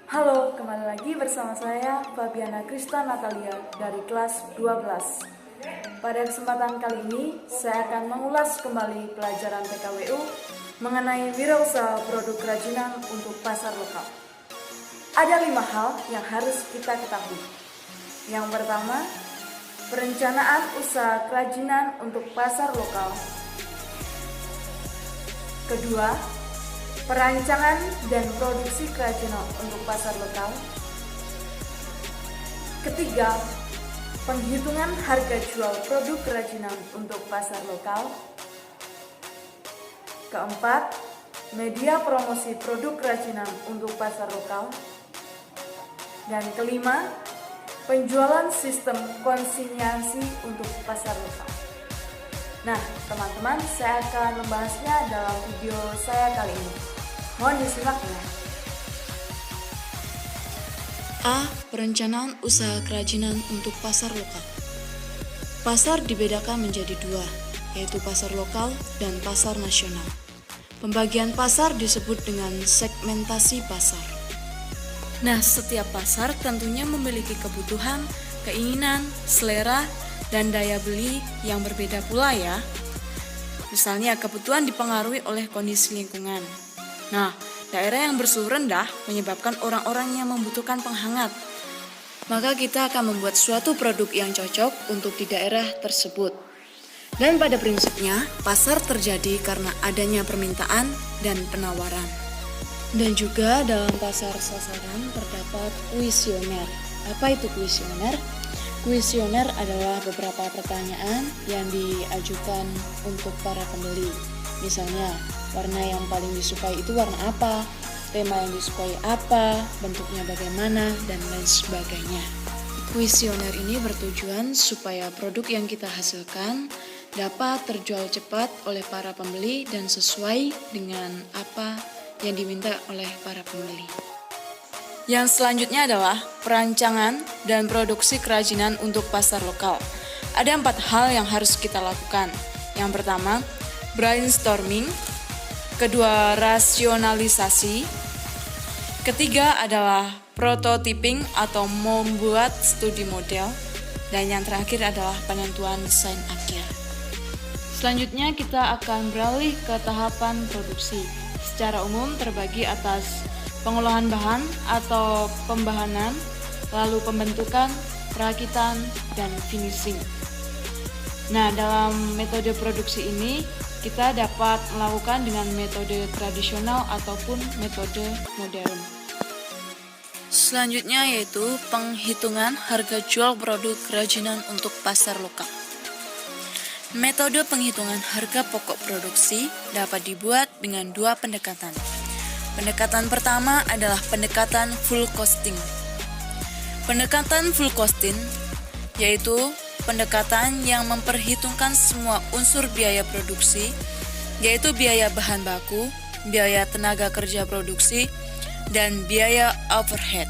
Halo, kembali lagi bersama saya Fabiana Krista Natalia dari kelas 12. Pada kesempatan kali ini, saya akan mengulas kembali pelajaran PKWU mengenai wirausaha produk kerajinan untuk pasar lokal. Ada 5 hal yang harus kita ketahui. Yang pertama, perencanaan usaha kerajinan untuk pasar lokal. Kedua, perancangan dan produksi kerajinan untuk pasar lokal. Ketiga, penghitungan harga jual produk kerajinan untuk pasar lokal. Keempat, media promosi produk kerajinan untuk pasar lokal. Dan kelima, penjualan sistem konsinyasi untuk pasar lokal. Nah, teman-teman, saya akan membahasnya dalam video saya kali ini. Mohon disimak ya. A. Perencanaan usaha kerajinan untuk pasar lokal. Pasar dibedakan menjadi dua, yaitu pasar lokal dan pasar nasional. Pembagian pasar disebut dengan segmentasi pasar. Nah, setiap pasar tentunya memiliki kebutuhan, keinginan, selera, dan daya beli yang berbeda pula ya. Misalnya kebutuhan dipengaruhi oleh kondisi lingkungan. Nah, daerah yang bersuhu rendah menyebabkan orang-orang yang membutuhkan penghangat. Maka kita akan membuat suatu produk yang cocok untuk di daerah tersebut. Dan pada prinsipnya, pasar terjadi karena adanya permintaan dan penawaran. Dan juga dalam pasar sasaran terdapat kuesioner. Apa itu kuesioner? Kuesioner adalah beberapa pertanyaan yang diajukan untuk para pembeli. Misalnya, warna yang paling disukai itu warna apa? Tema yang disukai apa? Bentuknya bagaimana? Dan lain sebagainya. Kuesioner ini bertujuan supaya produk yang kita hasilkan dapat terjual cepat oleh para pembeli dan sesuai dengan apa yang diminta oleh para pembeli. Yang selanjutnya adalah perancangan dan produksi kerajinan untuk pasar lokal. Ada 4 hal yang harus kita lakukan. Yang pertama, brainstorming. Kedua, rasionalisasi. Ketiga adalah prototyping atau membuat studi model. Dan yang terakhir adalah penentuan desain akhir. Selanjutnya kita akan beralih ke tahapan produksi. Secara umum terbagi atas pengolahan bahan atau pembahanan, lalu pembentukan, perakitan, dan finishing. Nah, dalam metode produksi ini kita dapat melakukan dengan metode tradisional ataupun metode modern. Selanjutnya yaitu penghitungan harga jual produk kerajinan untuk pasar lokal. Metode penghitungan harga pokok produksi dapat dibuat dengan 2 pendekatan. Pendekatan pertama adalah pendekatan full costing. Pendekatan full costing yaitu pendekatan yang memperhitungkan semua unsur biaya produksi, yaitu biaya bahan baku, biaya tenaga kerja produksi, dan biaya overhead.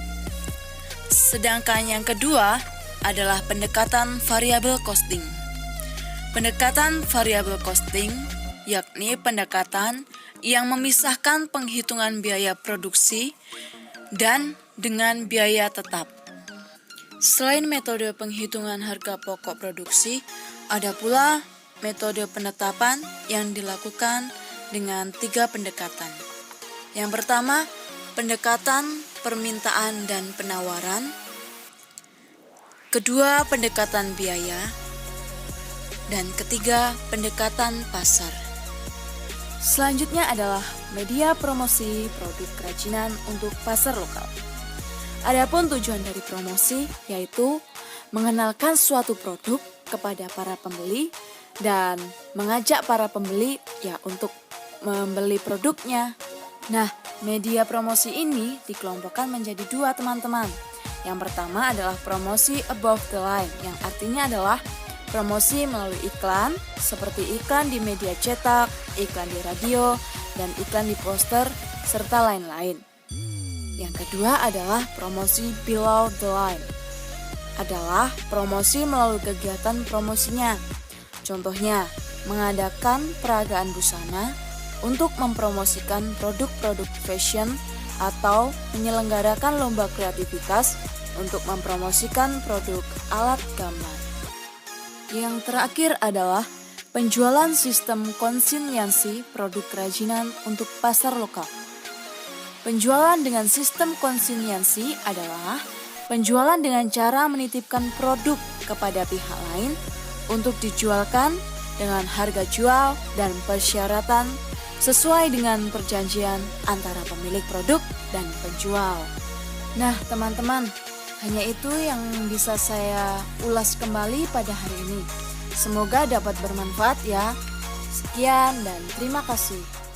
Sedangkan yang kedua adalah pendekatan variable costing. Pendekatan variable costing yakni pendekatan yang memisahkan penghitungan biaya produksi dan dengan biaya tetap. Selain metode penghitungan harga pokok produksi, ada pula metode penetapan yang dilakukan dengan 3 pendekatan. Yang pertama, pendekatan permintaan dan penawaran. Kedua, pendekatan biaya. Dan ketiga, pendekatan pasar. Selanjutnya adalah media promosi produk kerajinan untuk pasar lokal. Adapun tujuan dari promosi yaitu mengenalkan suatu produk kepada para pembeli dan mengajak para pembeli untuk membeli produknya. Nah, media promosi ini dikelompokkan menjadi 2 teman-teman. Yang pertama adalah promosi above the line, yang artinya adalah promosi melalui iklan, seperti iklan di media cetak, iklan di radio, dan iklan di poster, serta lain-lain. Yang kedua adalah promosi below the line. Adalah promosi melalui kegiatan promosinya. Contohnya, mengadakan peragaan busana, untuk mempromosikan produk-produk fashion atau menyelenggarakan lomba kreativitas untuk mempromosikan produk alat gambar. Yang terakhir adalah penjualan sistem konsinyasi produk kerajinan untuk pasar lokal. Penjualan dengan sistem konsinyasi adalah penjualan dengan cara menitipkan produk kepada pihak lain untuk dijualkan dengan harga jual dan persyaratan sesuai dengan perjanjian antara pemilik produk dan penjual. Nah, teman-teman, hanya itu yang bisa saya ulas kembali pada hari ini. Semoga dapat bermanfaat ya. Sekian dan terima kasih.